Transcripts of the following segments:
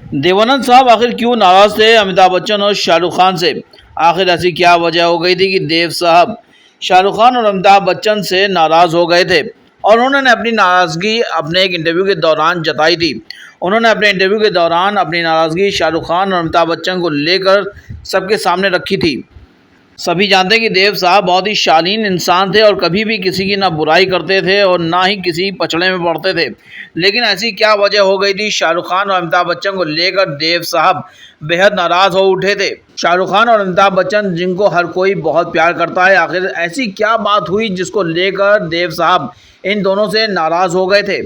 देवानंद साहब आखिर क्यों नाराज थे अमिताभ बच्चन और शाहरुख खान से? आखिर ऐसी क्या वजह हो गई थी कि देव साहब शाहरुख खान और अमिताभ बच्चन से नाराज हो गए थे और उन्होंने अपनी नाराजगी अपने एक इंटरव्यू के दौरान जताई थी। उन्होंने अपने इंटरव्यू के दौरान अपनी नाराजगी शाहरुख खान और अमिताभ बच्चन को लेकर सबके सामने रखी थी। सभी जानते हैं कि देव साहब बहुत ही शालीन इंसान थे और कभी भी किसी की ना बुराई करते थे और ना ही किसी पचड़े में पड़ते थे। लेकिन ऐसी क्या वजह हो गई थी शाहरुख खान और अमिताभ बच्चन को लेकर देव साहब बेहद नाराज हो उठे थे। शाहरुख खान और अमिताभ बच्चन जिनको हर कोई बहुत प्यार करता है, आखिर ऐसी क्या बात हुई जिसको लेकर देव साहब इन दोनों से नाराज हो गए थे?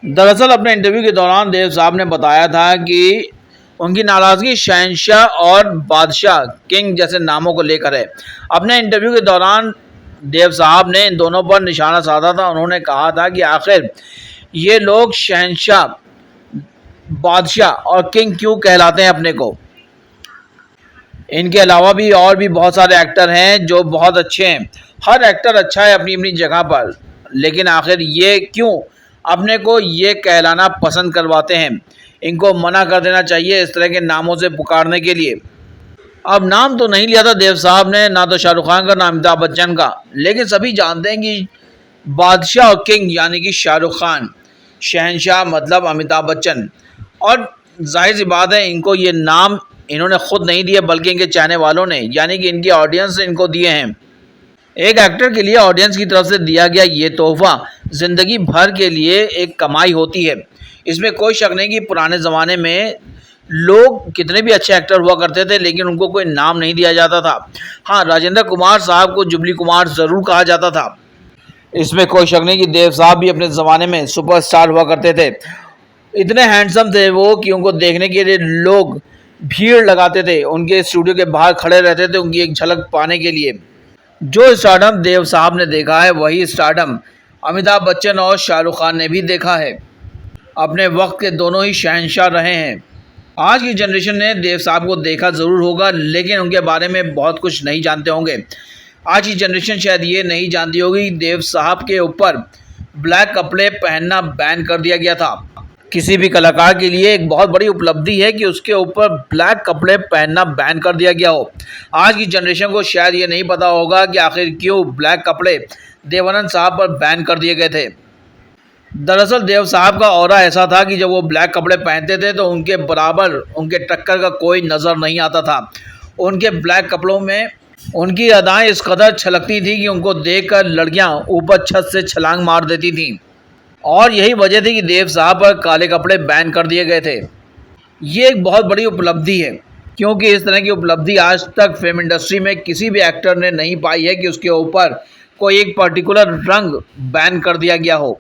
दरअसल अपने इंटरव्यू के दौरान देव साहब ने बताया था कि उनकी नाराज़गी शहंशाह और बादशाह किंग जैसे नामों को लेकर है। अपने इंटरव्यू के दौरान देव साहब ने इन दोनों पर निशाना साधा था। उन्होंने कहा था कि आखिर ये लोग शहंशाह, बादशाह और किंग क्यों कहलाते हैं अपने को। इनके अलावा भी और भी बहुत सारे एक्टर हैं जो बहुत अच्छे हैं। हर एक्टर अच्छा है अपनी अपनी जगह पर, लेकिन आखिर ये क्यों अपने को ये कहलाना पसंद करवाते हैं। इनको मना कर देना चाहिए इस तरह के नामों से पुकारने के लिए। अब नाम तो नहीं लिया था देव साहब ने, ना तो शाहरुख खान का ना अमिताभ बच्चन का, लेकिन सभी जानते हैं कि बादशाह और किंग यानी कि शाहरुख खान, शहंशाह मतलब अमिताभ बच्चन। और जाहिर सी बात है इनको ये नाम इन्होंने खुद नहीं दिए बल्कि इनके चाहने वालों ने यानी कि इनकी ऑडियंस ने इनको दिए हैं। एक एक्टर के लिए ऑडियंस की तरफ से दिया गया ये तोहफा ज़िंदगी भर के लिए एक कमाई होती है। इसमें कोई शक नहीं कि पुराने ज़माने में लोग कितने भी अच्छे एक्टर हुआ करते थे लेकिन उनको कोई नाम नहीं दिया जाता था। हाँ, राजेंद्र कुमार साहब को जुबली कुमार ज़रूर कहा जाता था। इसमें कोई शक नहीं कि देव साहब भी अपने ज़माने में सुपरस्टार हुआ करते थे। इतने हैंडसम थे वो कि उनको देखने के लिए लोग भीड़ लगाते थे, उनके स्टूडियो के बाहर खड़े रहते थे उनकी एक झलक पाने के लिए। जो स्टारडम देव साहब ने देखा है वही स्टारडम अमिताभ बच्चन और शाहरुख खान ने भी देखा है। अपने वक्त के दोनों ही शहंशाह रहे हैं। आज की जनरेशन ने देव साहब को देखा ज़रूर होगा लेकिन उनके बारे में बहुत कुछ नहीं जानते होंगे। आज की जनरेशन शायद ये नहीं जानती होगी देव साहब के ऊपर ब्लैक कपड़े पहनना बैन कर दिया गया था। किसी भी कलाकार के लिए एक बहुत बड़ी उपलब्धि है कि उसके ऊपर ब्लैक कपड़े पहनना बैन कर दिया गया हो। आज की जनरेशन को शायद ये नहीं पता होगा कि आखिर क्यों ब्लैक कपड़े देवानंद साहब पर बैन कर दिए गए थे। दरअसल देव साहब का ऑरा ऐसा था कि जब वो ब्लैक कपड़े पहनते थे तो उनके बराबर, उनके टक्कर का कोई नज़र नहीं आता था। उनके ब्लैक कपड़ों में उनकी अदाएँ इस कदर छलकती थी कि उनको देखकर लड़कियां ऊपर छत से छलांग मार देती थीं। और यही वजह थी कि देव साहब पर काले कपड़े बैन कर दिए गए थे। ये एक बहुत बड़ी उपलब्धि है क्योंकि इस तरह की उपलब्धि आज तक फिल्म इंडस्ट्री में किसी भी एक्टर ने नहीं पाई है कि उसके ऊपर कोई एक पर्टिकुलर रंग बैन कर दिया गया हो,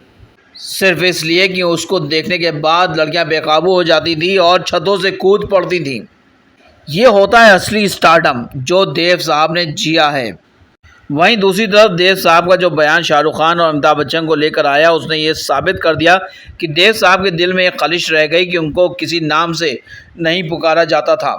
सिर्फ इसलिए कि उसको देखने के बाद लड़कियां बेकाबू हो जाती थी और छतों से कूद पड़ती थीं। ये होता है असली स्टारडम जो देव साहब ने जिया है। वहीं दूसरी तरफ देव साहब का जो बयान शाहरुख खान और अमिताभ बच्चन को लेकर आया उसने ये साबित कर दिया कि देव साहब के दिल में एक खलिश रह गई कि उनको किसी नाम से नहीं पुकारा जाता था।